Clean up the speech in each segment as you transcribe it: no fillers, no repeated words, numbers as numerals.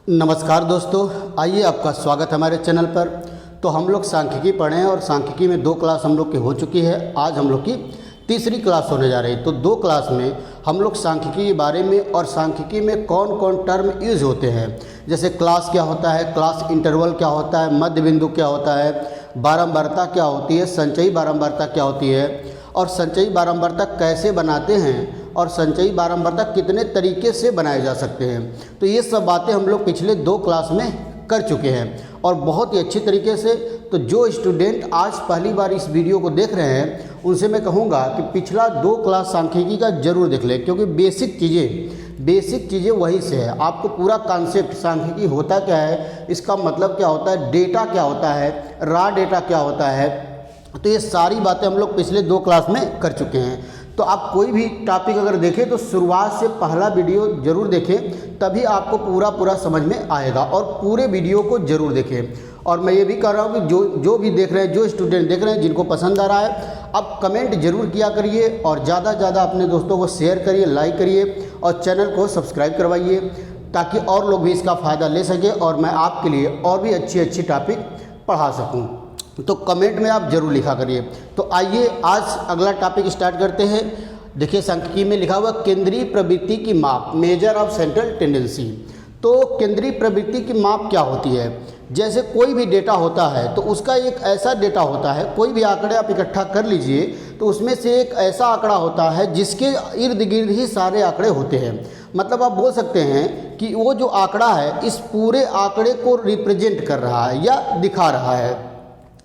नमस्कार दोस्तों, आइए आपका स्वागत है हमारे चैनल पर। तो हम लोग सांख्यिकी पढ़े हैं और सांख्यिकी में 2 क्लास हम लोग की हो चुकी है। आज हम लोग की तीसरी क्लास होने जा रही है। तो 2 क्लास में हम लोग सांख्यिकी के बारे में और सांख्यिकी में कौन कौन टर्म यूज होते हैं, जैसे क्लास क्या होता है, क्लास इंटरवल क्या होता है, मध्य बिंदु क्या होता है, बारंबारता क्या होती है, संचयी बारंबारता क्या होती है, और संचयी बारंबारता कैसे बनाते हैं और संचयी बारंबारता कितने तरीके से बनाए जा सकते हैं। तो ये सब बातें हम लोग पिछले 2 क्लास में कर चुके हैं और बहुत ही अच्छी तरीके से। तो जो स्टूडेंट आज पहली बार इस वीडियो को देख रहे हैं उनसे मैं कहूँगा कि पिछला 2 क्लास सांख्यिकी का जरूर देख लें, क्योंकि बेसिक चीज़ें वहीं से है। आपको पूरा कॉन्सेप्ट सांख्यिकी होता क्या है, इसका मतलब क्या होता है, डेटा क्या होता है, रॉ डेटा क्या होता है, तो ये सारी बातें हम लोग पिछले 2 क्लास में कर चुके हैं। तो आप कोई भी टॉपिक अगर देखें तो शुरुआत से पहला वीडियो जरूर देखें, तभी आपको पूरा समझ में आएगा, और पूरे वीडियो को जरूर देखें। और मैं ये भी कह रहा हूँ कि जो भी देख रहे हैं, जो स्टूडेंट देख रहे हैं, जिनको पसंद आ रहा है, आप कमेंट जरूर किया करिए और ज़्यादा से ज़्यादा अपने दोस्तों को शेयर करिए, लाइक करिए और चैनल को सब्सक्राइब करवाइए, ताकि और लोग भी इसका फ़ायदा ले सकें और मैं आपके लिए और भी अच्छी टॉपिक पढ़ा सकूँ। तो कमेंट में आप जरूर लिखा करिए। तो आइए आज अगला टॉपिक स्टार्ट करते हैं। देखिए, सांख्यिकी में लिखा हुआ केंद्रीय प्रवृत्ति की माप, मेजर ऑफ सेंट्रल टेंडेंसी। तो केंद्रीय प्रवृत्ति की माप क्या होती है? जैसे कोई भी डेटा होता है तो उसका एक ऐसा डेटा होता है, कोई भी आंकड़े आप इकट्ठा कर लीजिए तो उसमें से एक ऐसा आंकड़ा होता है जिसके इर्द गिर्द ही सारे आंकड़े होते हैं। मतलब आप बोल सकते हैं कि वो जो आंकड़ा है इस पूरे आंकड़े को रिप्रेजेंट कर रहा है या दिखा रहा है।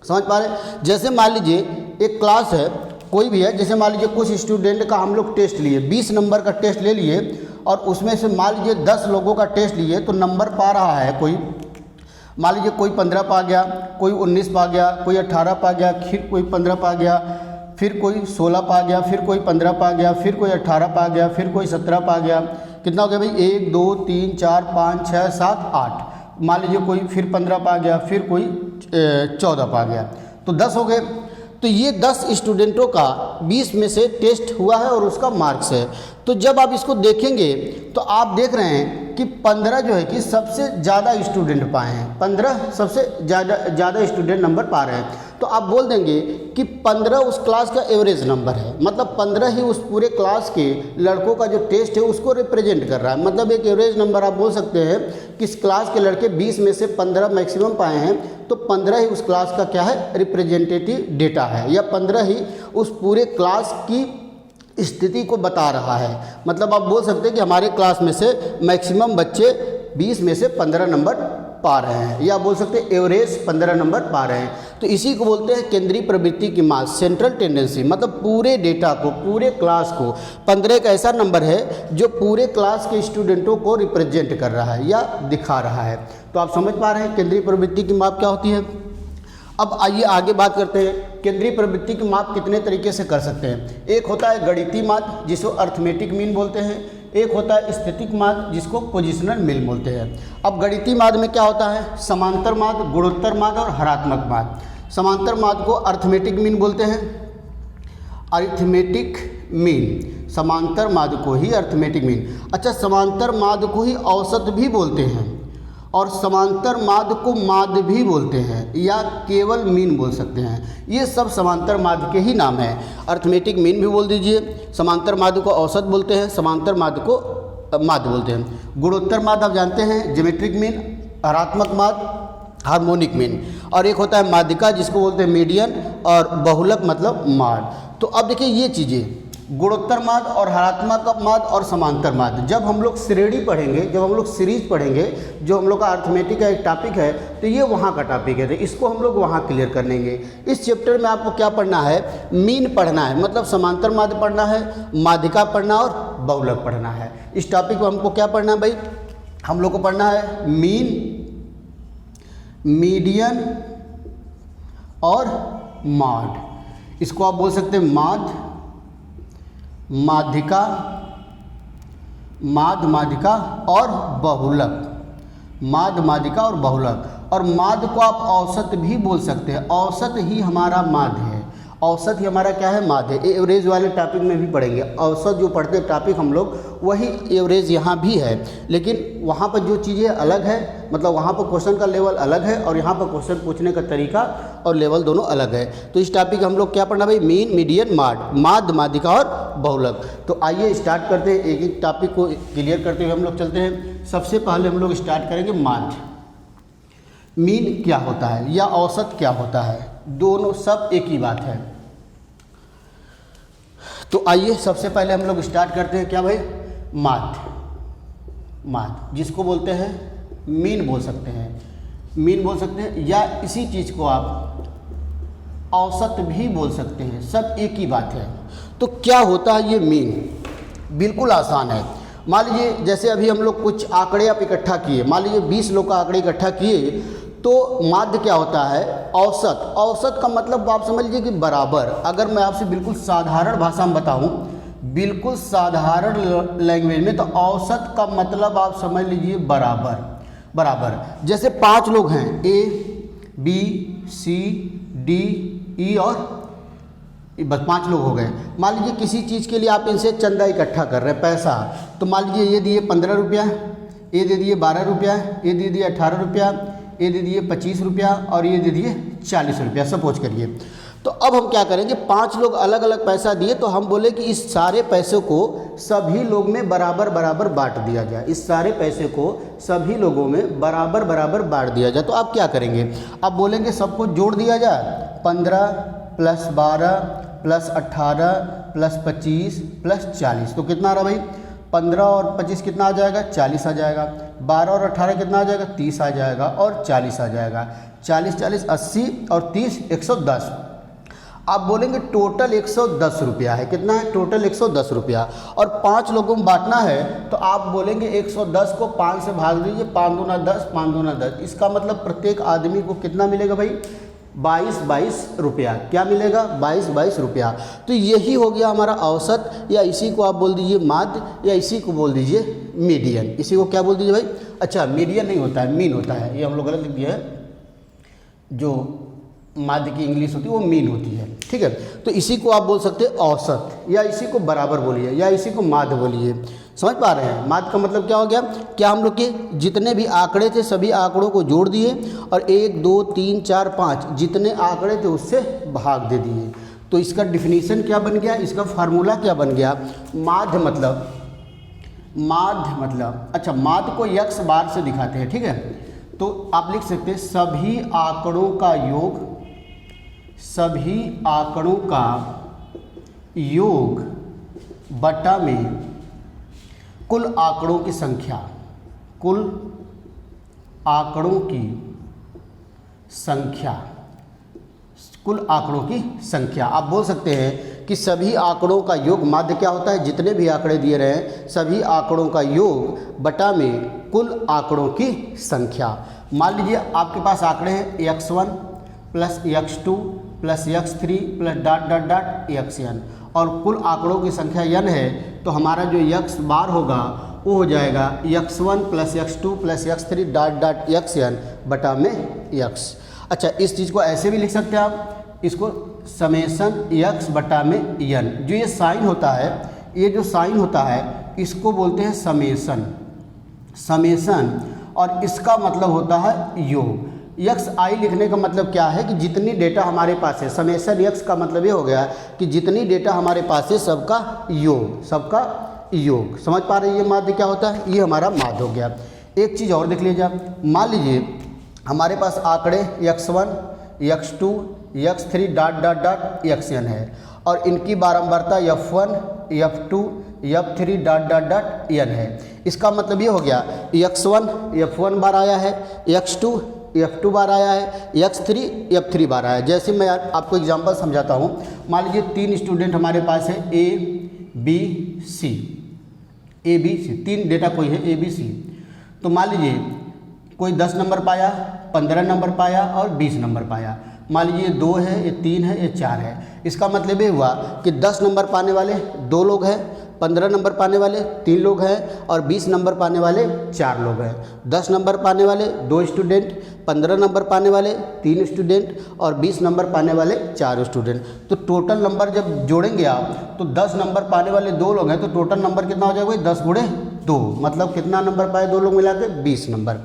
समझ पा रहे हैं? जैसे मान लीजिए एक क्लास है, कोई भी है, जैसे मान लीजिए कुछ स्टूडेंट का हम लोग टेस्ट लिए, 20 नंबर का टेस्ट ले लिए और उसमें से मान लीजिए 10 लोगों का टेस्ट लिए, तो नंबर पा रहा है कोई, मान लीजिए कोई 15 पा गया, कोई 19 पा गया, कोई 18 पा गया, फिर कोई 15 पा गया, फिर कोई 16 पा गया, फिर कोई 15 पा गया, फिर कोई 18 पा गया, फिर कोई 17 पा गया। कितना हो गया भाई? 1 2 3 4 5 6 7 8। मान लीजिए कोई फिर 15 पा गया, फिर कोई 14 पा गया, तो 10 हो गए। तो ये 10 स्टूडेंटों का 20 में से टेस्ट हुआ है और उसका मार्क्स है। तो जब आप इसको देखेंगे तो आप देख रहे हैं कि 15 जो है कि सबसे ज़्यादा स्टूडेंट पाए हैं, 15 सबसे ज़्यादा स्टूडेंट नंबर पा रहे हैं। तो आप बोल देंगे कि 15 उस क्लास का एवरेज नंबर है, मतलब 15 ही उस पूरे क्लास के लड़कों का जो टेस्ट है उसको रिप्रेजेंट कर रहा है। मतलब एक एवरेज नंबर आप बोल सकते हैं कि इस क्लास के लड़के 20 में से 15 मैक्सिमम पाए हैं, तो 15 ही उस क्लास का क्या है, रिप्रेजेंटेटिव डेटा है, या 15 ही उस पूरे क्लास की स्थिति को बता रहा है। मतलब आप बोल सकते हैं कि हमारे क्लास में से मैक्सिमम बच्चे 20 में से 15 नंबर पा रहे हैं, या बोल सकते हैं एवरेज 15 नंबर पा रहे हैं। तो इसी को बोलते हैं केंद्रीय प्रवृत्ति की माप, सेंट्रल टेंडेंसी। मतलब पूरे डेटा को, पूरे क्लास को, 15 एक ऐसा नंबर है जो पूरे क्लास के स्टूडेंटों को रिप्रेजेंट कर रहा है या दिखा रहा है। तो आप समझ पा रहे हैं केंद्रीय प्रवृत्ति की माप क्या होती है। अब आइए आगे बात करते हैं, केंद्रीय प्रवृत्ति की माप कितने तरीके से कर सकते हैं। एक होता है गणितीय माप, जिसको अर्थमेटिक मीन बोलते हैं। एक होता है स्थितिक माध्य, जिसको पोजिशनल मीन बोलते हैं। अब गणितीय माध्य में क्या होता है, समांतर माध्य, गुणोत्तर माध्य और हरात्मक माध्य। समांतर माध्य को अर्थमेटिक मीन बोलते हैं, अरिथमेटिक मीन, समांतर माध्य को ही अर्थमेटिक मीन। अच्छा, समांतर माध्य को ही औसत भी बोलते हैं और समांतर माध्य को माध्य भी बोलते हैं, या केवल मीन बोल सकते हैं। ये सब समांतर माध्य के ही नाम है। अर्थमेटिक मीन भी बोल दीजिए, समांतर माध्य को औसत बोलते हैं, समांतर माध्य को माध्य बोलते हैं। गुणोत्तर माध्य आप जानते हैं, ज्योमेट्रिक मीन, हरात्मक माध्य, हार्मोनिक मीन, और एक होता है माध्यिका, जिसको बोलते हैं मीडियन, और बहुलक मतलब माड। तो अब देखिए ये चीज़ें, गुणोत्तर माध्य और हरात्मक माध्य और समांतर माध्य, जब हम लोग श्रेणी पढ़ेंगे, जब हम लोग सीरीज पढ़ेंगे, जो हम लोग का अर्थमेटिक का एक टॉपिक है, तो ये वहाँ का टॉपिक है, तो इसको हम लोग वहाँ क्लियर कर लेंगे। इस चैप्टर में आपको क्या पढ़ना है, मीन पढ़ना है, मतलब समांतर माध्य पढ़ना है, माध्यिका पढ़ना और बहुलक पढ़ना है। इस टॉपिक को हमको क्या पढ़ना है भाई, हम लोग को पढ़ना है मीन, मीडियन और माड। इसको आप बोल सकते हैं माध्य, माध्यिका, माध्यिका और बहुलक, माध्यिका और बहुलक। और माध्य को आप औसत भी बोल सकते हैं, औसत ही हमारा माध्य है, औसत ही हमारा क्या है, माध्य। एवरेज वाले टॉपिक में भी पढ़ेंगे, औसत जो पढ़ते हैं टॉपिक हम लोग वही एवरेज यहाँ भी है, लेकिन वहाँ पर जो चीज़ें अलग है, मतलब वहाँ पर क्वेश्चन का लेवल अलग है और यहाँ पर क्वेश्चन पूछने का तरीका और लेवल दोनों अलग है। तो इस टॉपिक हम लोग क्या पढ़ना भाई, मीन, मीडियन, माध्य, माध्यिका और बहुलक। तो आइए स्टार्ट करते हैं, एक एक टॉपिक को क्लियर करते हुए हम लोग चलते हैं। सबसे पहले हम लोग स्टार्ट करेंगे माध्य। मीन क्या होता है या औसत क्या होता है, दोनों सब एक ही बात है। तो आइए सबसे पहले हम लोग स्टार्ट करते हैं क्या भाई, माध्य। माध्य जिसको बोलते हैं मीन बोल सकते हैं, मीन बोल सकते हैं, या इसी चीज़ को आप औसत भी बोल सकते हैं, सब एक ही बात है। तो क्या होता है ये मीन, बिल्कुल आसान है। मान लीजिए जैसे अभी हम लोग कुछ आंकड़े आप इकट्ठा किए, मान लीजिए 20 लोग का आंकड़े इकट्ठा किए, तो माध्य क्या होता है, औसत। औसत का मतलब आप समझ लीजिए कि बराबर। अगर मैं आपसे बिल्कुल साधारण भाषा में बताऊं, बिल्कुल साधारण लैंग्वेज में, तो औसत का मतलब आप समझ लीजिए बराबर। बराबर जैसे 5 लोग हैं, A B C D E और बस 5 लोग हो गए। मान लीजिए किसी चीज़ के लिए आप इनसे चंदा इकट्ठा कर रहे हैं, पैसा, तो मान लीजिए ये दिए 15 रुपया, ये दे दिए 12 रुपया, ये दे दिए 18 रुपया, ये दे दिए 25 रुपया और ये दे दिए 40 रुपया, सपोज करिए। तो अब हम क्या करेंगे, 5 लोग अलग अलग पैसा दिए, तो हम बोले कि इस सारे पैसे को सभी लोग में बराबर बराबर बांट दिया जाए, इस सारे पैसे को सभी लोगों में बराबर बराबर बांट दिया जाए। तो आप क्या करेंगे, आप बोलेंगे सबको जोड़ दिया जाए, 15 + 12 + 18 + 25 + 40, तो कितना आ रहा भाई, 15 और 25 कितना आ जाएगा, 40 आ जाएगा। 12 और 18 कितना आ जाएगा, 30 आ जाएगा और 40 आ जाएगा। 40 40 80 और 30 110। आप बोलेंगे टोटल 110 रुपया है, कितना है, टोटल 110 रुपया, और 5 लोगों में बांटना है, तो आप बोलेंगे 110 को 5 से भाग दीजिए, 5 दूना 10, 5 दूना 10। इसका मतलब प्रत्येक आदमी को कितना मिलेगा भाई, 22 रुपया। क्या मिलेगा, 22 रुपया। तो यही हो गया हमारा औसत, या इसी को आप बोल दीजिए माध्य, या इसी को बोल दीजिए मीडियन। इसी को क्या बोल दीजिए भाई, अच्छा मीडियन नहीं होता है, मीन होता है, ये हम लोग गलत लिख दिया है, जो माध्य की इंग्लिश होती है वो मीन होती है, ठीक है। तो इसी को आप बोल सकते हैं औसत, या इसी को बराबर बोलिए, या इसी को माध्य बोलिए। समझ पा रहे हैं, माध्य का मतलब क्या हो गया, क्या हम लोग के जितने भी आंकड़े थे सभी आंकड़ों को जोड़ दिए और 1 2 3 4 5 जितने आंकड़े थे उससे भाग दे दिए। तो इसका डिफिनीशन क्या बन गया, इसका फार्मूला क्या बन गया, माध्य मतलब, माध्य मतलब, अच्छा माध्य को x बार से दिखाते हैं, ठीक है। तो आप लिख सकते हैं सभी आंकड़ों का योग, सभी आंकड़ों का योग बटा में कुल आंकड़ों की संख्या, कुल आंकड़ों की संख्या, कुल आंकड़ों की संख्या। आप बोल सकते हैं कि सभी आंकड़ों का योग, माध्य क्या होता है, जितने भी आंकड़े दिए रहे हैं सभी आंकड़ों का योग बटा में कुल आंकड़ों की संख्या। मान लीजिए आपके पास आंकड़े हैं x1 + x2 + x3 + ... xn, और कुल आंकड़ों की संख्या n है, तो हमारा जो x बार होगा वो हो जाएगा x1 + x2 + x3 ... xn बटा में x। अच्छा इस चीज़ को ऐसे भी लिख सकते हैं आप, इसको समेशन x बटा में n। जो ये साइन होता है, ये जो साइन होता है इसको बोलते हैं समेशन, समेशन, और इसका मतलब होता है योग। यक्स आई लिखने का मतलब क्या है कि जितनी डेटा हमारे पास है, समेशन यक्स का मतलब ये हो गया कि जितनी डेटा हमारे पास है सबका योग, सबका योग। समझ पा रहे हैं ये माध्य क्या होता है, ये हमारा माध्य हो गया। एक चीज़ और देख लीजिए, मान लीजिए हमारे पास आंकड़े x1 x2 x3 ... xn है, और इनकी बारंबारता f1 f2 f3 ... n है। इसका मतलब ये हो गया x1 f1 बार आया है, x2 f2 बार आया है, x3 f3 बार आया है। जैसे मैं आपको एग्जांपल समझाता हूँ, मान लीजिए 3 स्टूडेंट हमारे पास है A B C, A B C, 3 data कोई है A B C। तो मान लीजिए कोई 10 नंबर पाया, 15 नंबर पाया और 20 नंबर पाया। मान लीजिए 2 है, ये 3 है, ये 4 है। इसका मतलब ये हुआ कि 10 नंबर पाने वाले 2 लोग हैं, 15 नंबर पाने वाले 3 लोग हैं और 20 नंबर पाने वाले 4 लोग हैं। 10 नंबर पाने वाले 2 स्टूडेंट, 15 नंबर पाने वाले 3 स्टूडेंट और 20 नंबर पाने वाले 4 स्टूडेंट। तो टोटल नंबर जब जोड़ेंगे आप तो 10 नंबर पाने वाले 2 लोग हैं, तो टोटल नंबर कितना हो जाएगा? 10 गुणे 2, मतलब कितना नंबर पाए 2 लोग मिला के? 20 नंबर।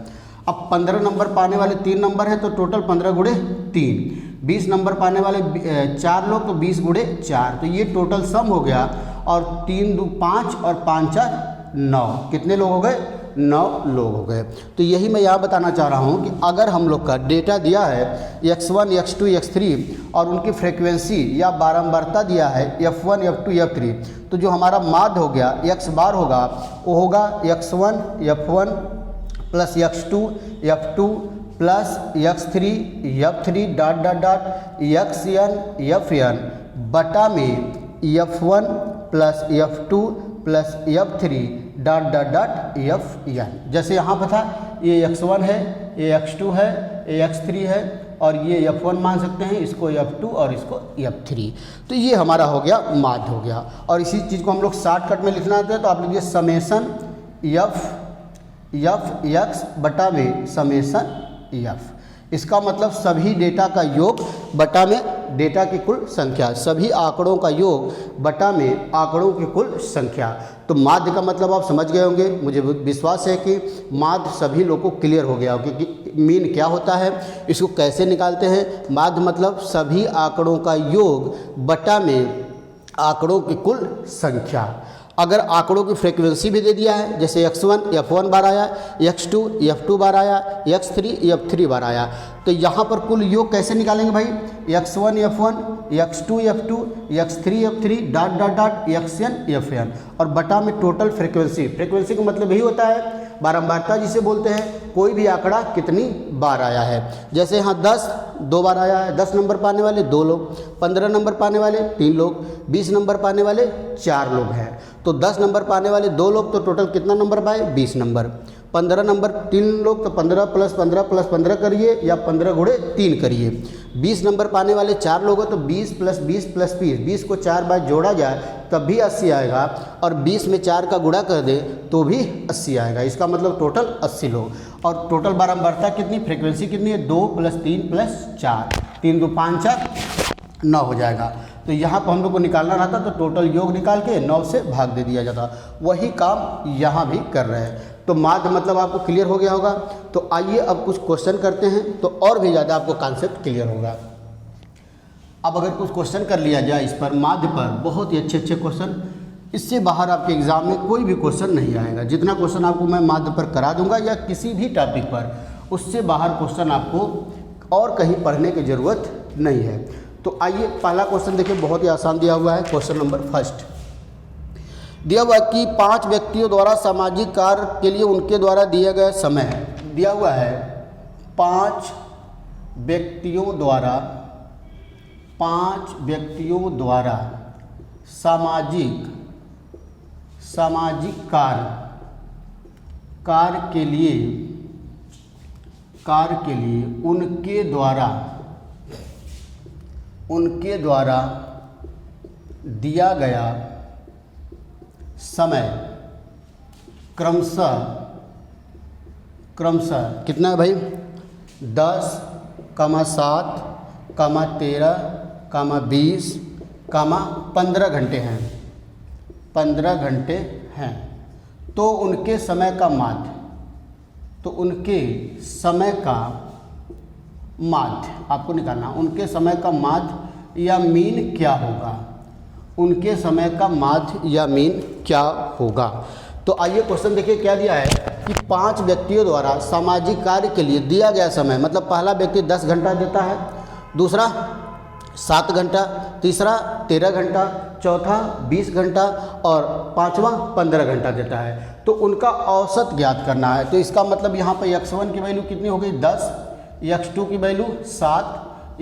अब 15 नंबर पाने वाले 3 नंबर हैं, तो टोटल 15 गुणे 3। 20 नंबर पाने वाले 4 लोग, तो 20 गुणे 4। तो ये टोटल सम हो गया, और 3 2 5 और 5 4 9। कितने लोग हो गए? 9 लोग हो गए। तो यही मैं यहाँ बताना चाह रहा हूँ कि अगर हम लोग का डेटा दिया है x1 x2 x3 और उनकी फ्रीक्वेंसी या बारंबारता दिया है f1 f2 f3, तो जो हमारा माध्य हो गया x बार होगा वो होगा x1 f1 plus x2 f2 plus x3 f3 dot dot dot xn fn बटा में f1 plus f2 plus f3 dot dot dot fn। जैसे यहाँ पर था, ये x1 है, ये x2 है, ये x3 है और ये f1 मान सकते हैं, इसको f2 और इसको f3। तो ये हमारा हो गया माध्य हो गया। और इसी चीज़ को हम लोग शॉर्टकट में लिखना चाहते हैं, तो आप लिखिए समेसन f x बटा में समेसन f। इसका मतलब सभी डेटा का योग बटा में डेटा की कुल संख्या, सभी आंकड़ों का योग बटा में आंकड़ों की कुल संख्या। तो माध्य का मतलब आप समझ गए होंगे, मुझे विश्वास है कि माध्य सभी लोगों को क्लियर हो गया होगा कि मीन क्या होता है, इसको कैसे निकालते हैं। माध्य मतलब सभी आंकड़ों का योग बटा में आंकड़ों की कुल संख्या। अगर आंकड़ों की फ्रीक्वेंसी भी दे दिया है, जैसे x1 f1 बार आया, x2 f2 बार आया, x3 f3 बार आया, तो यहाँ पर कुल योग कैसे निकालेंगे भाई? x1 f1 x2 f2 x3 f3 dot dot dot xn fn और बटा में टोटल फ्रीक्वेंसी। फ्रीक्वेंसी का मतलब यही होता है बारंबारता जिसे बोलते हैं, कोई भी आंकड़ा कितनी बार आया है। जैसे यहाँ 10 2 बार आया है, 10 नंबर पाने वाले 2 लोग, 15 नंबर पाने वाले 3 लोग, 20 नंबर पाने वाले 4 लोग हैं। तो 10 नंबर पाने वाले 2 लोग, तो टोटल कितना नंबर पाए? 20 नंबर। 15 नंबर 3 लोग, तो 15 प्लस 15 करिए या 15 गुणे 3 करिए। 20 नंबर पाने वाले 4 लोग हैं, तो 20 प्लस 20 प्लस 20, 20 को 4 बार जोड़ा जाए तब भी 80 आएगा, और 20 में 4 का गुणा कर दे तो भी 80 आएगा। इसका मतलब टोटल 80 लोग। और टोटल बारंबारता कितनी, फ्रीक्वेंसी कितनी है? 2 प्लस 3 प्लस 4, 3 2 5 4 9 हो जाएगा। तो यहाँ पर हम लोग को निकालना रहता, तो टोटल योग निकाल के 9 से भाग दे दिया जाता। वही काम यहाँ भी कर रहे हैं। तो माध्य मतलब आपको क्लियर हो गया होगा। तो आइए अब कुछ क्वेश्चन करते हैं, तो और भी ज़्यादा आपको कॉन्सेप्ट क्लियर होगा। अब अगर कुछ क्वेश्चन कर लिया जाए इस पर, माध्य पर, बहुत ही अच्छे अच्छे क्वेश्चन, इससे बाहर आपके एग्ज़ाम में कोई भी क्वेश्चन नहीं आएगा। जितना क्वेश्चन आपको मैं माध्य पर करा दूंगा या किसी भी टॉपिक पर, उससे बाहर क्वेश्चन आपको और कहीं पढ़ने की ज़रूरत नहीं है। तो आइए पहला क्वेश्चन देखिए, बहुत ही आसान दिया हुआ है। क्वेश्चन नंबर फर्स्ट दिया हुआ कि 5 व्यक्तियों द्वारा सामाजिक कार्य के लिए उनके द्वारा दिया गया समय है। दिया हुआ है 5 व्यक्तियों द्वारा सामाजिक कार्य के लिए उनके द्वारा दिया गया समय क्रमशः कितना है भाई? 10, 7, 13, 20, 15 घंटे हैं। 15 घंटे हैं। तो उनके समय का माध्य आपको निकालना। उनके समय का माध्य या मीन क्या होगा? उनके समय का माध्य या मीन क्या होगा? तो आइए क्वेश्चन देखिए क्या दिया है कि 5 व्यक्तियों द्वारा सामाजिक कार्य के लिए दिया गया समय, मतलब पहला व्यक्ति 10 घंटा देता है, दूसरा 7 घंटा, तीसरा 13 घंटा, चौथा 20 घंटा और पांचवा 15 घंटा देता है। तो उनका औसत ज्ञात करना है। तो इसका मतलब यहाँ पर x1 की वैल्यू कितनी हो गई? 10, x2 की वैल्यू 7,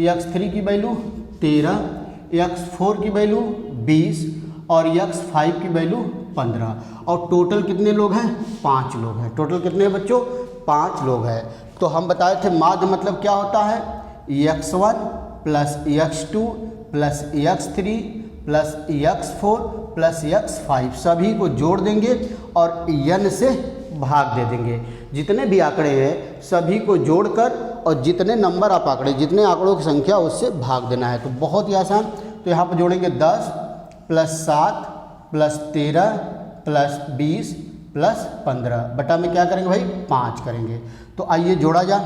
x3 की वैल्यू 13, x4 की वैल्यू 20 और x5 की वैल्यू 15। और टोटल कितने लोग हैं? 5 लोग हैं। टोटल कितने हैं बच्चों? 5 लोग हैं। तो हम बताए थे माध्य मतलब क्या होता है? x1 plus x2 plus x3 plus x4 plus x5 सभी को जोड़ देंगे और n से भाग दे देंगे। जितने भी आंकड़े हैं सभी को जोड़कर और जितने नंबर आप आंकड़े, जितने आंकड़ों की संख्या उससे भाग देना है। तो बहुत ही आसान। तो यहाँ पर जोड़ेंगे 10 प्लस 7 प्लस 13 प्लस 20 प्लस 15 बटा में क्या करेंगे भाई 5 करेंगे। तो आइए जोड़ा जाए।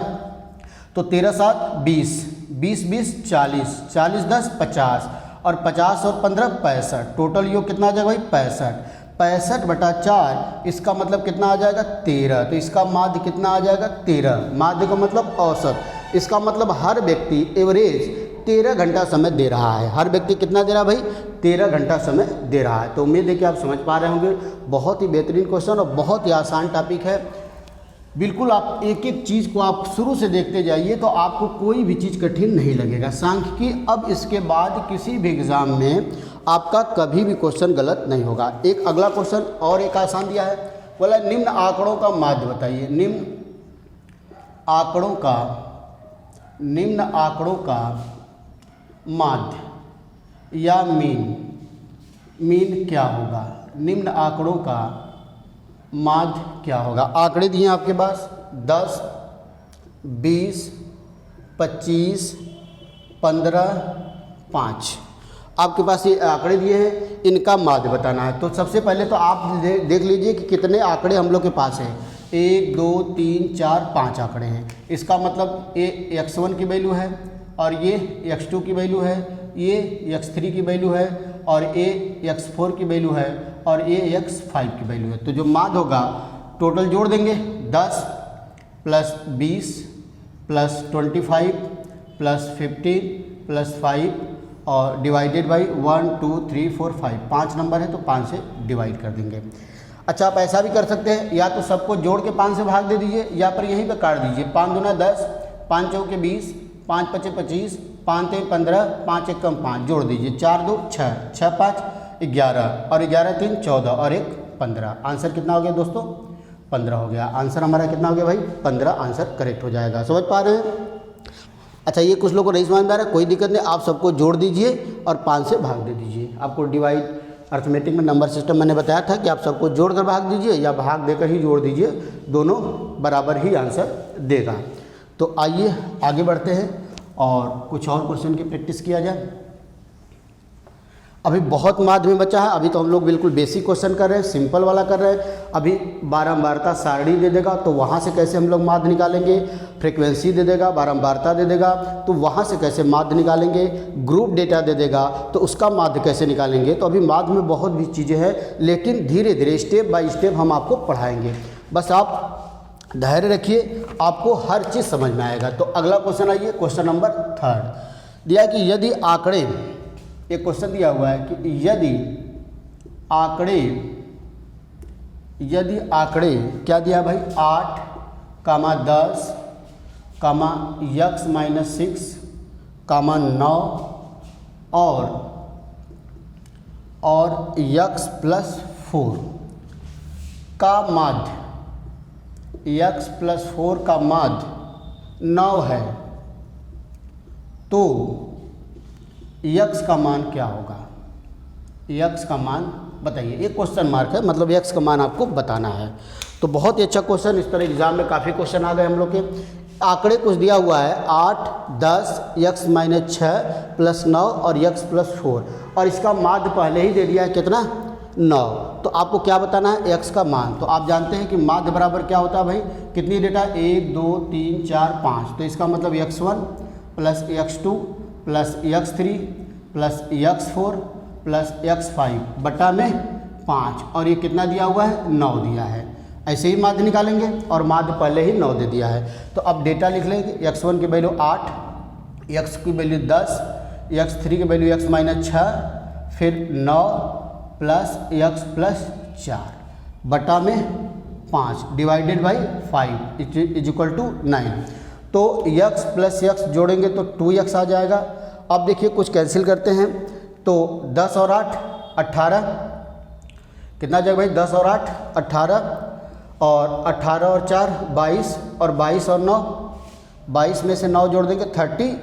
तो 13 7 20, 20 20 40, 40 10 50 और 50 और 15 65। टोटल योग कितना आ जाएगा भाई 65। 65 बटा 4 इसका मतलब कितना आ जाएगा 13। तो इसका माध्य कितना आ जाएगा 13। माध्य का मतलब औसत। इसका मतलब हर व्यक्ति एवरेज 13 घंटा समय दे रहा है। हर व्यक्ति कितना दे रहा है भाई 13 घंटा समय दे रहा है। तो उम्मीद है कि आप समझ पा रहे होंगे। बहुत ही बेहतरीन क्वेश्चन और बहुत ही आसान टॉपिक है। बिल्कुल आप एक एक चीज़ को आप शुरू से देखते जाइए तो आपको कोई भी चीज़ कठिन नहीं लगेगा सांख्यिकी। अब इसके बाद किसी भी एग्ज़ाम में आपका कभी भी क्वेश्चन गलत नहीं होगा। एक अगला क्वेश्चन और एक आसान दिया है, बोला निम्न आंकड़ों का माध्य बताइए। निम्न आंकड़ों का माध्य या मीन क्या होगा। निम्न आंकड़ों का माध्य क्या होगा। आंकड़े दिए हैं आपके पास 10 20 25 15 5। आपके पास ये आंकड़े दिए हैं, इनका माध्य बताना है। तो सबसे पहले तो आप देख लीजिए कि कितने आंकड़े हम लोग के पास हैं। 1 2 3 4 5 आंकड़े हैं। इसका मतलब ये x1 की वैल्यू है और ये x2 की वैल्यू है, ये x3 की वैल्यू है और ये x4 की वैल्यू है और ये x5 की वैल्यू है। तो जो माध्य होगा टोटल जोड़ देंगे 10 प्लस 20 प्लस 25 प्लस 15 प्लस 5 और डिवाइडेड बाई 1 2 3 4 5। 5 नंबर है तो 5 से डिवाइड कर देंगे। अच्छा आप ऐसा भी कर सकते हैं, या तो सबको जोड़ के 5 से भाग दे दीजिए या फिर यहीं पे काट दीजिए। 5 दूना 10, 5 चौके 20, 5 पचे 25, 5 3 15, 5 1 कम 5 जोड़ दीजिए। 4 2 6, 6 5 11 और 11 3 14 और 1 15। आंसर कितना हो गया दोस्तों 15 हो गया। आंसर हमारा कितना हो गया भाई 15। आंसर करेक्ट हो जाएगा। समझ पा रहे हैं। अच्छा ये कुछ लोगों को नहीं समझ में आ रहा है, कोई दिक्कत नहीं। आप सबको जोड़ दीजिए और 5 से भाग दे दीजिए। आपको डिवाइड अर्थमेटिक में नंबर सिस्टम मैंने बताया था कि आप सबको जोड़कर भाग दीजिए या भाग देकर ही जोड़ दीजिए, दोनों बराबर ही आंसर देगा। तो आइए आगे बढ़ते हैं और कुछ और क्वेश्चन की प्रैक्टिस किया जाए। अभी बहुत माध्य में बचा है। अभी तो हम लोग बिल्कुल बेसिक क्वेश्चन कर रहे हैं, सिंपल वाला कर रहे हैं। अभी बारंबारता सारणी दे देगा तो वहाँ से कैसे हम लोग माध्य निकालेंगे। फ्रीक्वेंसी दे देगा, बारंबारता दे देगा तो वहाँ से कैसे माध्य निकालेंगे। ग्रुप डेटा दे देगा तो उसका माध्य कैसे निकालेंगे। तो अभी माध्य में बहुत भी चीज़ें हैं, लेकिन धीरे धीरे स्टेप बाय स्टेप हम आपको पढ़ाएंगे। बस आप धैर्य रखिए, आपको हर चीज़ समझ में आएगा। तो अगला क्वेश्चन आइए, क्वेश्चन नंबर 3 दिया कि यदि आंकड़े, एक क्वेश्चन दिया हुआ है कि यदि आंकड़े क्या दिया भाई 8, 10, x-6, 9 और x+4 का माध्य, x+4 का माध्य 9 है तो x का मान क्या होगा। x का मान बताइए। एक क्वेश्चन मार्क है, मतलब x का मान आपको बताना है। तो बहुत ही अच्छा क्वेश्चन, इस तरह एग्जाम में काफ़ी क्वेश्चन आ गए हम लोग के। आंकड़े कुछ दिया हुआ है 8, 10, x-6 प्लस 9 और x+4 और इसका माध्य पहले ही दे दिया है कितना 9। तो आपको क्या बताना है x का मान। तो आप जानते हैं कि माध्य बराबर क्या होता है भाई, कितनी डेटा 1 2 3 4 5। तो इसका मतलब x1 plus x2 plus x3 plus x4 plus x5 बटा में 5 और ये कितना दिया हुआ है 9 दिया है। ऐसे ही माध्य निकालेंगे और माध्य पहले ही 9 दे दिया है। तो अब डेटा लिख लेंगे। x1 की वैल्यू 8, x की वैल्यू 10, x3 की वैल्यू x-6 फिर 9 प्लस x+4 बटा में 5 divided by 5 is equal to 9। तो x प्लस x जोड़ेंगे तो 2x आ जाएगा। अब देखिए कुछ कैंसिल करते हैं तो 10 और 8 18, कितना जाएगा भाई 10 और 8 18 और 18 और 4 22 और 22 और 9 22 में से 9 जोड़ देंगे 31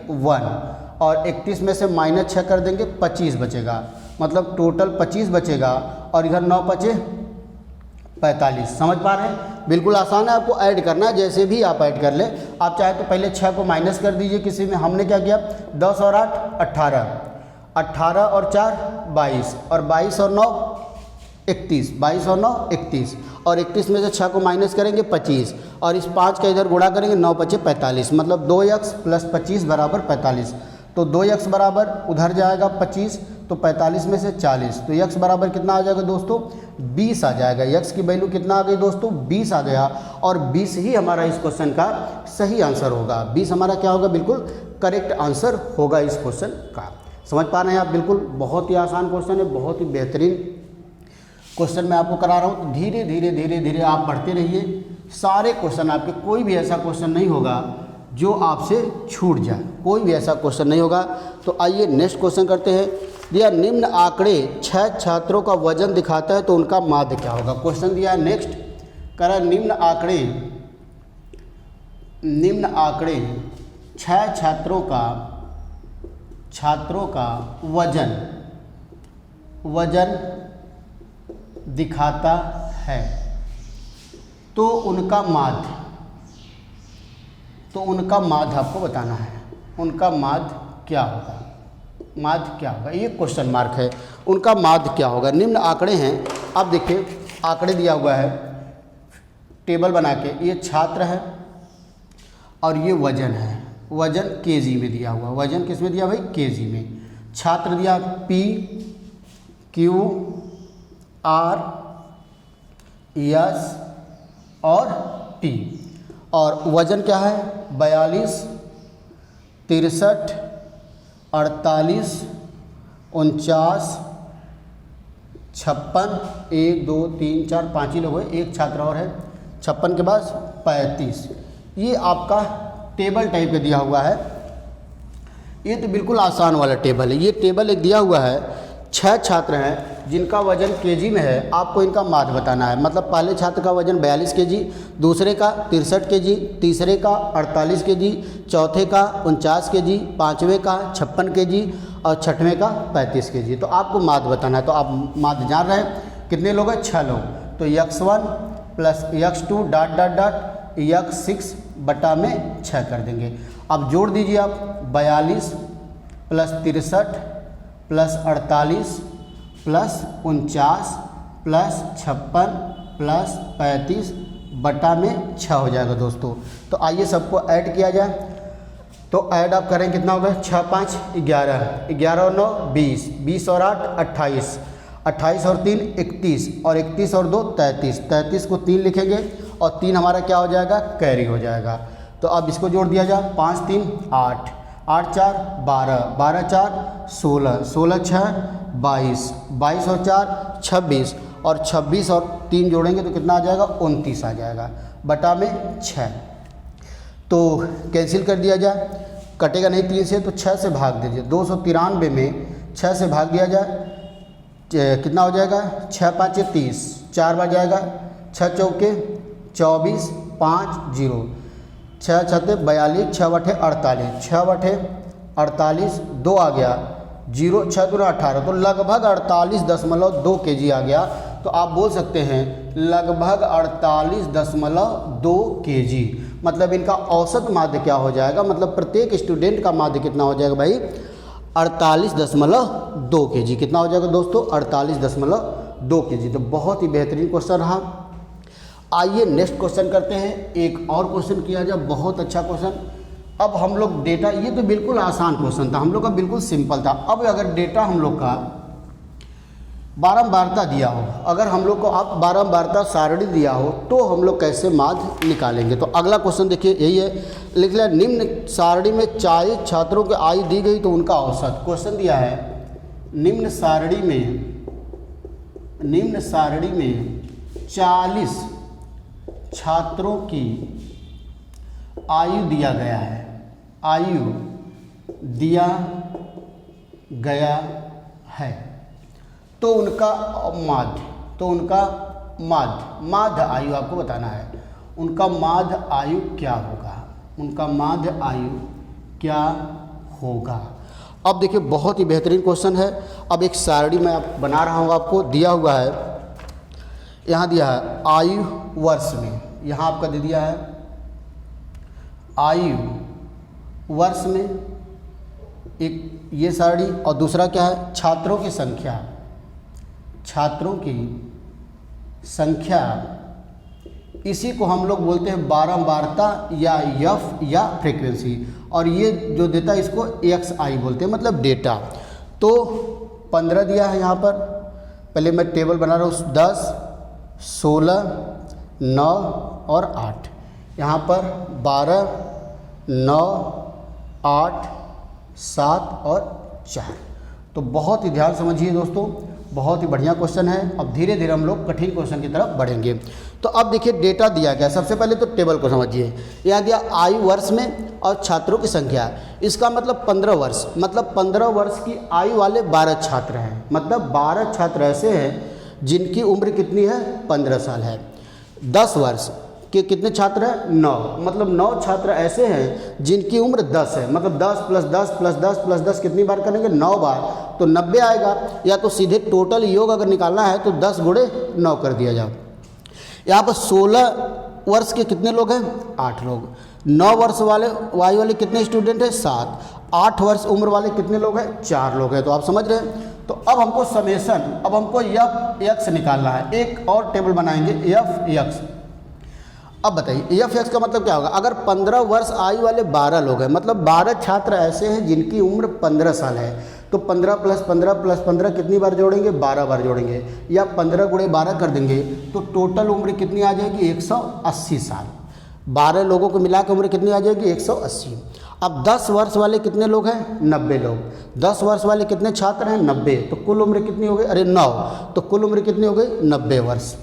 और 31 में से -6 कर देंगे 25 बचेगा। मतलब टोटल 25 बचेगा और इधर 9 बचे 45। समझ पा रहे हैं? बिल्कुल आसान है, आपको ऐड करना है, जैसे भी आप ऐड कर ले। आप चाहे तो पहले 6 को माइनस कर दीजिए किसी में। हमने क्या किया, 10 और 8 18, 18 और 4 22, और 22 और 9 31, 22 और 9 31, और 31 में से 6 को माइनस करेंगे 25, और इस 5 का इधर गुणा करेंगे, 9 बचे 45, मतलब 2x + 25 बराबर 45। तो 2x बराबर उधर जाएगा 25, तो 45 में से 40, तो x बराबर कितना आ जाएगा दोस्तों, 20 आ जाएगा। x की वैल्यू कितना आ गई दोस्तों, 20 आ गया, और 20 ही हमारा इस क्वेश्चन का सही आंसर होगा। 20 हमारा क्या होगा, बिल्कुल करेक्ट आंसर होगा इस क्वेश्चन का। समझ पा रहे हैं आप? बिल्कुल बहुत ही आसान क्वेश्चन है, बहुत ही बेहतरीन क्वेश्चन मैं आपको करा रहा हूँ। तो धीरे धीरे धीरे धीरे आप बढ़ते रहिए, सारे क्वेश्चन आपके, कोई भी ऐसा क्वेश्चन नहीं होगा जो आपसे छूट जाए, कोई भी ऐसा क्वेश्चन नहीं होगा। तो आइए नेक्स्ट क्वेश्चन करते हैं। दिया निम्न आंकड़े 6 छात्रों का वजन दिखाता है, तो उनका माध्य क्या होगा। क्वेश्चन दिया है नेक्स्ट, करा निम्न आंकड़े 6 छात्रों का वजन दिखाता है, तो उनका माध्य आपको बताना है। उनका माध्य क्या होगा, ये क्वेश्चन मार्क है। उनका माध्य क्या होगा। निम्न आंकड़े हैं, अब देखिए आंकड़े दिया हुआ है टेबल बना के, ये छात्र है और ये वजन है। वजन केजी में दिया हुआ, वजन किस में दिया भाई, केजी में। छात्र दिया P Q R S और T, और वजन क्या है, 42 63 48 49 56, 1 2 3 4 5 ही लोग हैं, एक छात्र और है। 56 के बाद 35। ये आपका टेबल टाइप का दिया हुआ है, ये तो बिल्कुल आसान वाला टेबल है। ये टेबल एक दिया हुआ है, 6 छात्र हैं जिनका वजन केजी में है, आपको इनका माध्य बताना है। मतलब पहले छात्र का वजन 42 केजी, दूसरे का 63 केजी, तीसरे का 48 केजी, चौथे का 49 केजी, पाँचवें का 56 केजी और छठवें का 35 केजी। तो आपको माध्य बताना है। तो आप माध्य जान रहे हैं, कितने लोग हैं, 6 लोग। तो x1 + x2 ... x6 बटा में 6 कर देंगे। अब जोड़ दीजिए आप, 42 + 63 + 48 + 49 + 56 + 35 बटा में 6 हो जाएगा दोस्तों। तो आइए सबको ऐड किया जाए। तो ऐड आप करें, कितना होगा, 6 5 11, 11 और 9 20, 20 और 8 28, 28 और 3 31, और 31 और 2 33, 33 को 3 लिखेंगे, और 3 हमारा क्या हो जाएगा, कैरी हो जाएगा। तो अब इसको जोड़ दिया जाए, 5 3 8, 8 4 12, 12 4 16, 16 6 22, 22 और 4 26, और 26 और 3 जोड़ेंगे तो कितना आ जाएगा, 29 आ जाएगा बटा में 6। तो कैंसिल कर दिया जाए, कटेगा नहीं 3 से, तो 6 से भाग दीजिए। 293 में 6 से भाग दिया जाए, कितना हो जाएगा, 6 5 30, 4 बार जाएगा, 6 चौके 24 5 0, 6 छते 42, 6 बटे 48, 6 बटे 48 2 आ गया, 0 6 दूना 18, तो लगभग 48.2 kg आ गया। तो आप बोल सकते हैं लगभग 48.2 kg, मतलब इनका औसत माध्य क्या हो जाएगा, मतलब प्रत्येक स्टूडेंट का माध्य कितना हो जाएगा भाई, 48.2 kg। कितना हो जाएगा दोस्तों, 48.2 kg। तो बहुत ही बेहतरीन क्वेश्चन रहा। आइए नेक्स्ट क्वेश्चन करते हैं। एक और क्वेश्चन किया जाए, बहुत अच्छा क्वेश्चन। अब हम लोग डेटा, ये तो बिल्कुल आसान क्वेश्चन था, हम लोग का बिल्कुल सिंपल था। अब अगर डेटा हम लोग का बारंबारता दिया हो, अगर हम लोग को आप बारंबारता सारणी दिया हो, तो हम लोग कैसे माध्य निकालेंगे। तो अगला क्वेश्चन देखिए, यही है, लिख लिया निम्न सारणी में 40 छात्रों की आयु दी गई, तो उनका औसत। क्वेश्चन दिया है निम्न सारणी में 40 छात्रों की आयु दिया गया है, आयु दिया गया है, तो उनका माध्य आयु आपको बताना है। उनका माध्य आयु क्या होगा, उनका माध्य आयु क्या होगा। अब देखिए बहुत ही बेहतरीन क्वेश्चन है। अब एक सारणी मैं बना रहा हूँ, आपको दिया हुआ है, यहाँ दिया है आयु वर्ष में, यहाँ आपका दे दिया है आयु वर्ष में एक ये सारणी, और दूसरा क्या है छात्रों की संख्या, छात्रों की संख्या, इसी को हम लोग बोलते हैं बारंबारता या एफ या फ्रीक्वेंसी, और ये जो देता है इसको एक्स आई बोलते हैं, मतलब डेटा। तो 15 दिया है यहाँ पर, पहले मैं टेबल बना रहा हूँ 10, 16, 9 और 8, यहाँ पर 12, 9, 8, 7 और 4। तो बहुत ही ध्यान समझिए दोस्तों, बहुत ही बढ़िया क्वेश्चन है। अब धीरे धीरे हम लोग कठिन क्वेश्चन की तरफ बढ़ेंगे। तो अब देखिए डेटा दिया गया, सबसे पहले तो टेबल को समझिए। यहाँ दिया आयु वर्ष में और छात्रों की संख्या, इसका मतलब 15 वर्ष, मतलब 15 वर्ष की आयु वाले 12 छात्र हैं, मतलब 12 छात्र ऐसे हैं जिनकी उम्र कितनी है 15 साल है। 10 वर्ष के कितने छात्र हैं 9, मतलब 9 छात्र ऐसे हैं जिनकी उम्र 10 है, मतलब 10 + 10 + 10 + 10 कितनी बार करेंगे 9 बार, तो 90 आएगा। या तो सीधे टोटल योग अगर निकालना है तो 10 × 9 कर दिया जाए। यहाँ पर 16 वर्ष के कितने लोग हैं 8 लोग, 9 वर्ष वाले वायु वाले कितने स्टूडेंट हैं 7, 8 वर्ष उम्र वाले कितने लोग हैं 4 लोग हैं। तो आप समझ रहे हैं। तो अब हमको समेसन, अब हमको एफ एक्स निकालना है। एक और टेबल बनाएंगे एफ एक्स। अब बताइए एफ एक्स का मतलब क्या होगा। अगर 15 वर्ष आयु वाले 12 लोग हैं, मतलब 12 छात्र ऐसे हैं जिनकी उम्र 15 साल है, तो 15 + 15 + 15 कितनी बार जोड़ेंगे 12 बार जोड़ेंगे, या 15 × 12 कर देंगे, तो टोटल उम्र कितनी आ जाएगी 180 साल। 12 लोगों को मिला के उम्र कितनी आ जाएगी 180। अब 10 वर्ष वाले कितने लोग हैं 90 लोग, 10 वर्ष वाले कितने छात्र हैं 90, तो कुल उम्र कितनी हो गई, अरे 9, तो कुल उम्र कितनी हो गई 90 वर्ष।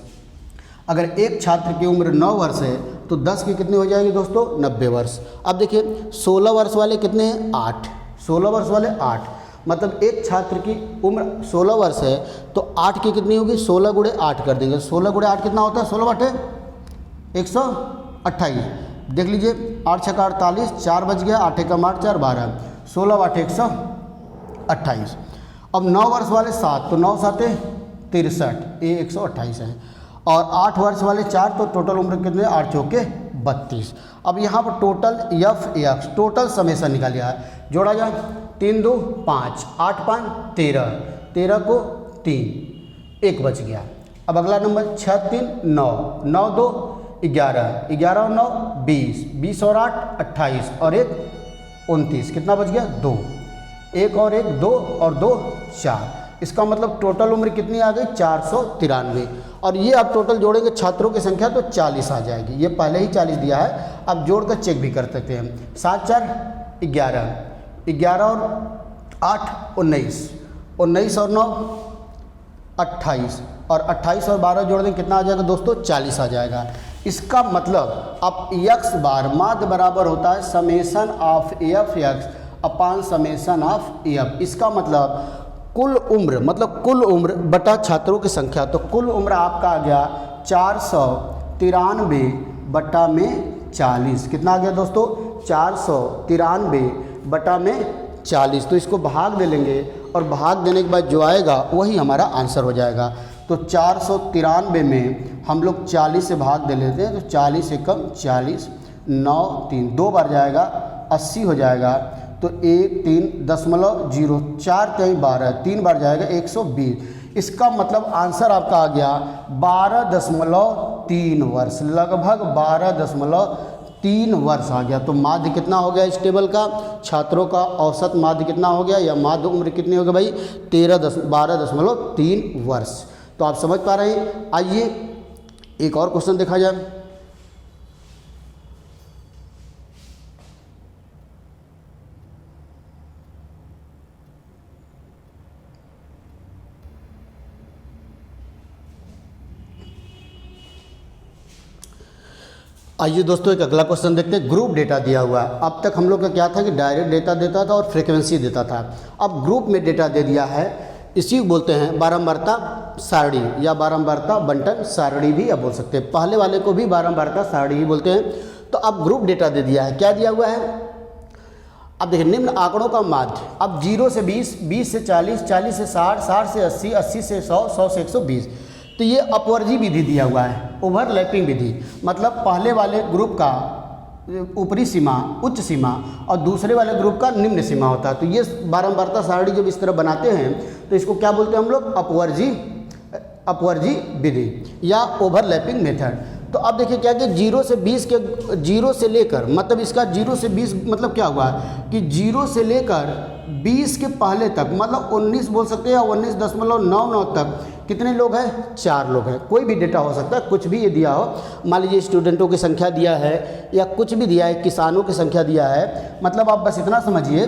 अगर एक छात्र की उम्र 9 वर्ष है तो 10 की कितनी हो जाएगी दोस्तों 90 वर्ष। अब देखिए 16 वर्ष वाले कितने हैं 8, 16 वर्ष वाले 8, मतलब एक छात्र की उम्र 16 वर्ष है तो 8 की कितनी होगी 16 × 8 कर देंगे। 16 × 8 कितना होता है 16 बटे 128, देख लीजिए 8 × 6 = 48, 4 बच गया, 8 × 8 = 4, 12, 16 बटे 128। अब 9 वर्ष वाले 7, तो 9 × 7 = 63, ये 128 है, और 8 वर्ष वाले 4, तो टोटल उम्र कितने 8 × 4 = 32। अब यहाँ पर टोटल एफ एक्स, टोटल समेसन निकालिया है, जोड़ा जाए 3 × 2 = 5, 8 × 5 = 13, 13 को 3, 1 बच गया। अब अगला नंबर 6 × 3 = 9, 9 × 2 = 11, 11 और 9 = 20, 20 और 8 = 28, और 1 = 29, कितना बच गया 2, 1 और 1 2 और 2 4। इसका मतलब टोटल उम्र कितनी आ गई 493। और ये आप टोटल जोड़ेंगे छात्रों की संख्या तो 40 आ जाएगी, ये पहले ही 40 दिया है, अब जोड़कर चेक भी कर सकते हैं। 7 × 4 = 11, 11 और 8 = 19, 19 और 9 = 28, और 28 और 12 जोड़ दें कितना आ जाएगा दोस्तों 40 आ जाएगा। इसका मतलब अब एक्स बार माध्य बराबर होता है summation of F x upon summation of F. इसका मतलब कुल उम्र, मतलब कुल उम्र बटा छात्रों की संख्या, तो कुल उम्र आपका आ गया 493 बटा में 40, कितना आ गया दोस्तों 493 बटा में 40। तो इसको भाग दे लेंगे, और भाग देने के बाद जो आएगा वही हमारा आंसर हो जाएगा। तो 493 में हम लोग 40 से भाग दे लेते हैं, तो 40 × 40, 9 3 2 बार जाएगा 80 हो जाएगा, तो 13.0, 4 × 12, 3 बार जाएगा 120। इसका मतलब आंसर आपका आ गया 12.3 वर्ष, लगभग 12.3 वर्ष आ गया। तो माध्य कितना हो गया इस टेबल का, छात्रों का औसत माध्य कितना हो गया, या माध्य उम्र कितनी हो गई भाई 12.3 वर्ष। तो आप समझ पा रहे हैं। आइए एक और क्वेश्चन देखा जाए। आइए दोस्तों एक अगला क्वेश्चन देखते हैं। ग्रुप डेटा दिया हुआ है। अब तक हम लोग का क्या था कि डायरेक्ट डेटा देता था और फ्रीक्वेंसी देता था, अब ग्रुप में डेटा दे दिया है। इसी को बोलते हैं बारंबारता सारणी या बारंबारता बंटन सारणी भी आप बोल सकते हैं। पहले वाले को भी बारंबारता सारणी ही बोलते हैं। तो अब ग्रुप डेटा दे दिया है। क्या दिया हुआ है, अब देखिए निम्न आंकड़ों का माध्य, अब 0 से 20, 20 से 40, 40 से 60, 60 से 80, 80 से 100, 100 से 120। तो ये अपवर्जी विधि दिया हुआ है, ओवरलैपिंग विधि, मतलब पहले वाले ग्रुप का ऊपरी सीमा, उच्च सीमा और दूसरे वाले ग्रुप का निम्न सीमा होता है। तो ये बारंबारता सारणी जब इस तरह बनाते हैं तो इसको क्या बोलते हैं हम लोग, अपवर्जी विधि या ओवरलैपिंग मेथड। तो अब देखिए क्या कि 0 से 20 के, 0 से लेकर, मतलब इसका 0 से 20 मतलब क्या हुआ कि 0 से लेकर 20 के पहले तक, मतलब 19 बोल सकते हैं या 19.99 तक कितने लोग हैं, 4 लोग हैं। कोई भी डेटा हो सकता है, कुछ भी ये दिया हो, मान लीजिए स्टूडेंटों की संख्या दिया है या कुछ भी दिया है, किसानों की संख्या दिया है, मतलब आप बस इतना समझिए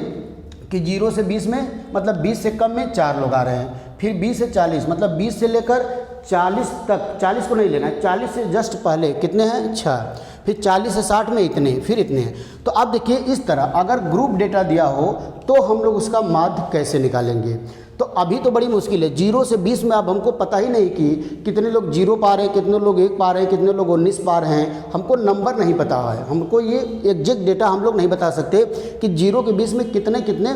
कि 0 से 20 में मतलब 20 से कम में 4 लोग आ रहे हैं। फिर 20 से 40 मतलब 20 से लेकर 40 तक, 40 को नहीं लेना है, 40 से जस्ट पहले कितने हैं, 6। फिर 40 से 60 में इतने, फिर इतने हैं। तो अब देखिए इस तरह अगर ग्रुप डेटा दिया हो तो हम लोग उसका माध्य कैसे निकालेंगे। तो अभी तो बड़ी मुश्किल है, 0 से 20 में अब हमको पता ही नहीं कि कितने लोग 0 पा रहे हैं, कितने लोग 1 पा रहे हैं, कितने लोग 19 पा रहे हैं। हमको नंबर नहीं पता है, हमको ये एग्जैक्ट डेटा हम लोग नहीं बता सकते कि 0 के 20 में कितने कितने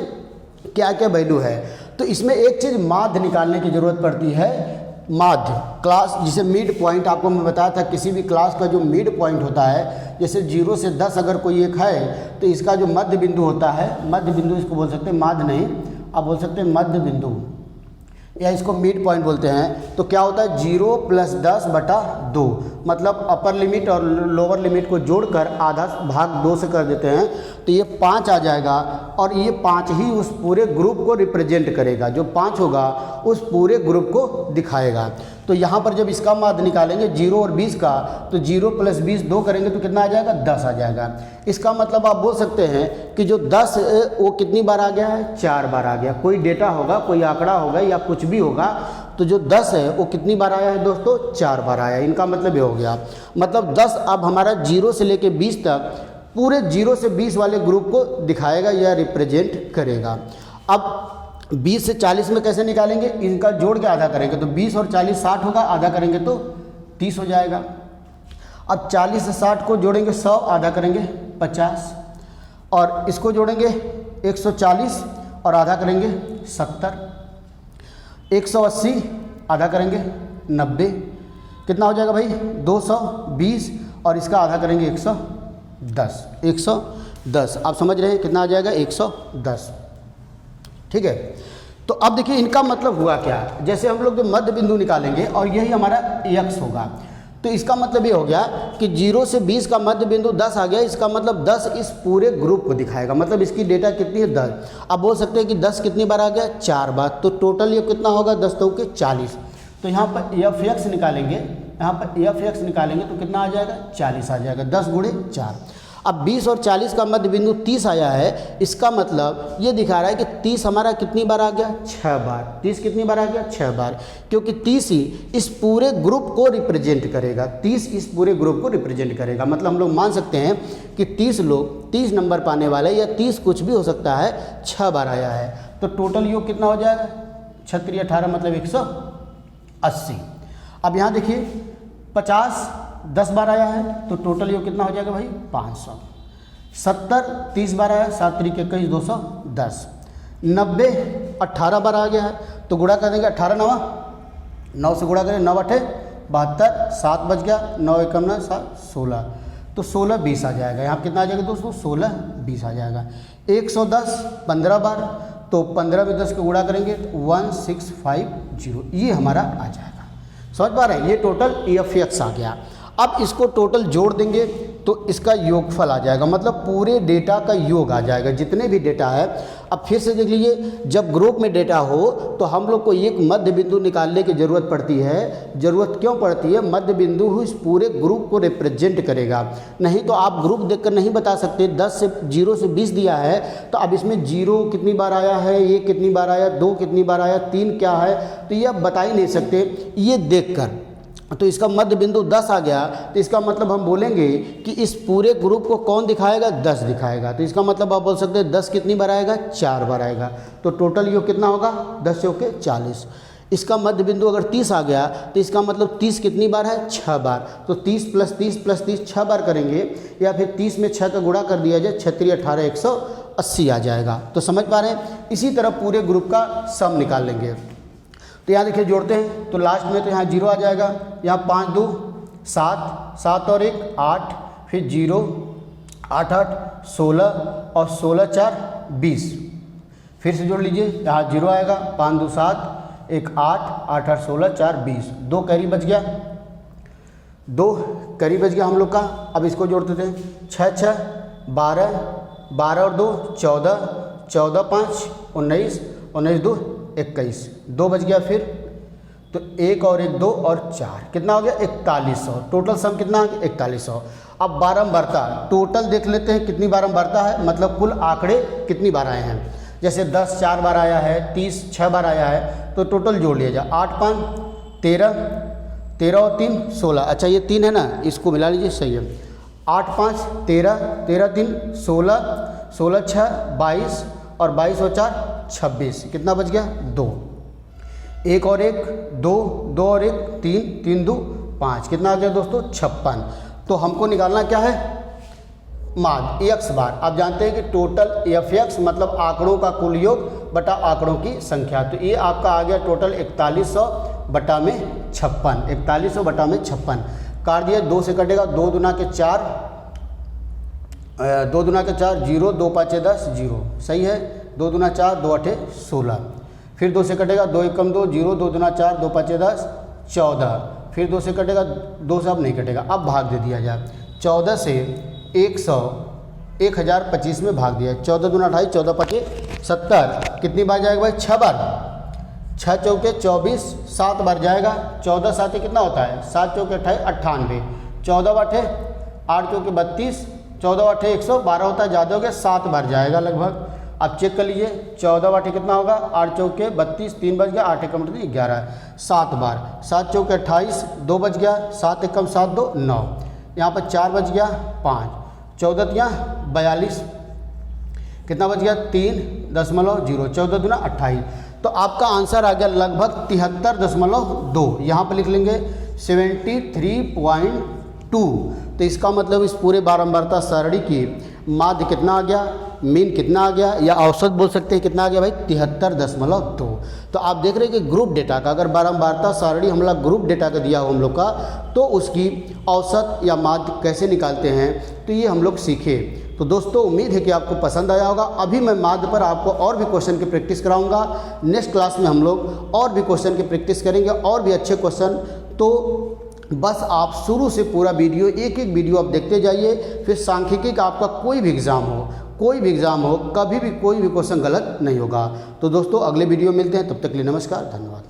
क्या क्या वैल्यू है। तो इसमें एक चीज़ माध्य निकालने की ज़रूरत पड़ती है। माध्य क्लास, जिसे मिड पॉइंट आपको मैं बताया था, किसी भी क्लास का जो मिड पॉइंट होता है, जैसे 0 से 10 अगर कोई एक है तो इसका जो मध्य बिंदु होता है, मध्य बिंदु इसको बोल सकते हैं, माध्य नहीं, आप बोल सकते हैं मध्य बिंदु या इसको मिड पॉइंट बोलते हैं। तो क्या होता है, 0 + 10/2, मतलब अपर लिमिट और लोअर लिमिट को जोड़कर आधा भाग 2 से कर देते हैं तो ये 5 आ जाएगा और ये 5 ही उस पूरे ग्रुप को रिप्रेजेंट करेगा। जो 5 होगा उस पूरे ग्रुप को दिखाएगा। तो यहाँ पर जब इसका माध्य निकालेंगे 0 और 20 का, तो 0 + 20 2 करेंगे तो कितना आ जाएगा, 10 आ जाएगा। इसका मतलब आप बोल सकते हैं कि जो 10 वो कितनी बार आ गया है, 4 बार आ गया। कोई डेटा होगा, कोई आंकड़ा होगा या कुछ भी होगा, तो जो 10 है वो कितनी बार आया है दोस्तों, 4 बार आया। इनका मतलब ये हो गया, मतलब 10 अब हमारा 0 से लेके 20 तक पूरे 0 से 20 वाले ग्रुप को दिखाएगा या रिप्रेजेंट करेगा। अब 20 से 40 में कैसे निकालेंगे, इनका जोड़ के आधा करेंगे तो 20 और 40 60 होगा, आधा करेंगे तो 30 हो जाएगा। अब 40 से 60 को जोड़ेंगे 100, आधा करेंगे 50, और इसको जोड़ेंगे 140 और आधा करेंगे 70, 180 आधा करेंगे 90, कितना हो जाएगा भाई, 220, और इसका आधा करेंगे 110। आप समझ रहे हैं कितना आ जाएगा, 110। ठीक है। तो अब देखिए इनका मतलब हुआ क्या, जैसे हम लोग जो मध्य बिंदु निकालेंगे और यही हमारा x होगा, तो इसका मतलब ये हो गया कि 0 से 20 का मध्य बिंदु 10 आ गया। इसका मतलब 10 इस पूरे ग्रुप को दिखाएगा, मतलब इसकी डेटा कितनी है, 10। अब बोल सकते हैं कि 10 कितनी बार आ गया, 4 बार। तो टोटल ये कितना होगा, 10 तो के 40। तो यहाँ पर fx निकालेंगे, यहाँ पर fx निकालेंगे तो कितना आ जाएगा, 40 आ जाएगा, 10 × 4। अब 20 और 40 का मध्य बिंदु 30 आया है। इसका मतलब ये दिखा रहा है कि 30 हमारा कितनी बार आ गया, 6 बार। 30 कितनी बार आ गया, 6 बार, क्योंकि 30 ही इस पूरे ग्रुप को रिप्रेजेंट करेगा। 30 इस पूरे ग्रुप को रिप्रेजेंट करेगा, मतलब हम लोग मान सकते हैं कि 30 लोग 30 नंबर पाने वाले, या 30 कुछ भी हो सकता है, 6 बार आया है। तो टोटल योग कितना हो जाएगा, 36 18 मतलब 180। अब यहाँ देखिए 50 10 बार आया है तो टोटल योग कितना हो जाएगा भाई, 500। 70 30 बार आया, 7 3 21 210। 90 18 बार आ गया है तो गुणा कर देंगे, 18 9 9 से गुणा करें, 9 8 72, 7 बच गया, 9 1 9 7 16, तो 16 20 आ जाएगा। यहाँ कितना आ जाएगा दोस्तों, 16 20 आ जाएगा। 110 15 बार, तो 15 में 10 को गुणा करेंगे तो 1650, ये हमारा आ जाएगा। समझ पा रहे हैं, ये टोटल fx आ गया। अब इसको टोटल जोड़ देंगे तो इसका योगफल आ जाएगा, मतलब पूरे डेटा का योग आ जाएगा, जितने भी डेटा है। अब फिर से देख लीजिए, जब ग्रुप में डेटा हो तो हम लोग को एक मध्य बिंदु निकालने की ज़रूरत पड़ती है। ज़रूरत क्यों पड़ती है, मध्य बिंदु इस पूरे ग्रुप को रिप्रेजेंट करेगा। नहीं तो आप ग्रुप देखकर नहीं बता सकते। 0 से 20 दिया है तो अब इसमें 0 कितनी बार आया है, ये कितनी बार आया, 2 कितनी बार आया, 3 क्या है, तो ये आप बता ही नहीं सकते ये देखकर। तो इसका मध्य बिंदु 10 आ गया, तो इसका मतलब हम बोलेंगे कि इस पूरे ग्रुप को कौन दिखाएगा, 10 दिखाएगा। तो इसका मतलब आप बोल सकते हैं 10 कितनी बार आएगा, 4 बार आएगा। तो टोटल योग कितना होगा, 10 × 40। इसका मध्य बिंदु अगर 30 आ गया तो इसका मतलब 30 कितनी बार है, 6 बार। तो 30 + 30 + 30 6 बार करेंगे, या फिर 30 में 6 का गुणा कर दिया जाए, 36 18 180, 80 आ जाएगा। तो समझ पा रहे हैं। इसी तरह पूरे ग्रुप का सम निकाल लेंगे। तो यहाँ देखिए जोड़ते हैं तो लास्ट में तो यहाँ 0 आ जाएगा। यहाँ 5 2 7, 7 और 1 8, फिर 0 8 8 16 और 16 4 20। फिर से जोड़ लीजिए, यहाँ 0 आएगा, 5 2 7, 1 8 8 8 16 4 20। 2 कैरी बच गया, 2 कैरी बच गया हम लोग का। अब इसको जोड़ते थे 6 6 12, 12 और 2 14, 14 5 19, 19 2 21, 2 बच गया। फिर तो 1 और 1 2 और 4, कितना हो गया 4100। टोटल सम कितना है 4100। अब बारंबारता टोटल देख लेते हैं कितनी बारंबारता है, मतलब कुल आंकड़े कितनी बार आए हैं। जैसे 10 4 बार आया है, 30 6 बार आया है, तो टोटल जोड़ लिया जाए। 8 5 13, 13 और 3 16। अच्छा ये 3 है ना, इसको मिला लीजिए, सही है। 8 5 13, 13 3 16, 16 6 22 और 22 और 4 26। कितना बच गया 2। 1 और 1 2, 2 और 1 3, 3 2 5। कितना आ गया दोस्तों 56। तो हमको निकालना क्या है माद x बार। आप जानते हैं कि टोटल fx मतलब आंकड़ों का कुल योग बटा आंकड़ों की संख्या। तो ये आपका आ गया टोटल 4100 बटा में 56। 4100 बटा में 56 काट दिया, 2 से कटेगा, 2 दूना के 4, 2 दूना के 4 0, 2 5 10 0, सही है। 2 दूना 4, 2 8 16। फिर 2 से कटेगा, 2 1 2 0, 2 दूना 4, 2 5 10 14। फिर 2 से कटेगा, 2 से अब नहीं कटेगा, अब भाग दे दिया जाए। 14 से 1025 में भाग दिया। 14 दूना 28, 14 5 70। कितनी बार जाएगा भाई 6 बार। 6 चौके 24, 7 बार जाएगा। 14 7 कितना होता है, 7 चौके 28 98, 14 8 8 चौके 32, 14 8 112 होता है, ज़्यादा हो गया 7 बार जाएगा लगभग। अब चेक कर लीजिए 14 8 कितना होगा, 8 चौके 32, 3 बच गया, 8 एकम 11, 7 बार। 7 चौके 28, 2 बच गया, 7 एकम 7 2 9, यहाँ पर 4 बच गया 5, 14 यहाँ 42, कितना बच गया 3.0, 14 दूना 28। तो आपका आंसर आ गया लगभग 73.2। यहाँ पर लिख लेंगे 73.2। तो इसका मतलब इस पूरे बारंबारता सारणी की माध्य कितना आ गया, मीन कितना आ गया, या औसत बोल सकते हैं कितना आ गया भाई 73.2। तो आप देख रहे हैं कि ग्रुप डेटा का, अगर बारंबारता सारणी हम लोग ग्रुप डेटा का दिया हो हम लोग का, तो उसकी औसत या माध्य कैसे निकालते हैं, तो ये हम लोग सीखे। तो दोस्तों उम्मीद है कि आपको पसंद आया होगा। अभी मैं माध्य पर आपको और भी क्वेश्चन की प्रैक्टिस कराऊंगा। नेक्स्ट क्लास में हम लोग और भी क्वेश्चन की प्रैक्टिस करेंगे, और भी अच्छे क्वेश्चन। तो बस आप शुरू से पूरा वीडियो, एक एक वीडियो आप देखते जाइए। फिर सांख्यिकी का आपका कोई भी एग्ज़ाम हो, कभी भी कोई भी क्वेश्चन गलत नहीं होगा। तो दोस्तों अगले वीडियो मिलते हैं, तब तक के लिए नमस्कार, धन्यवाद।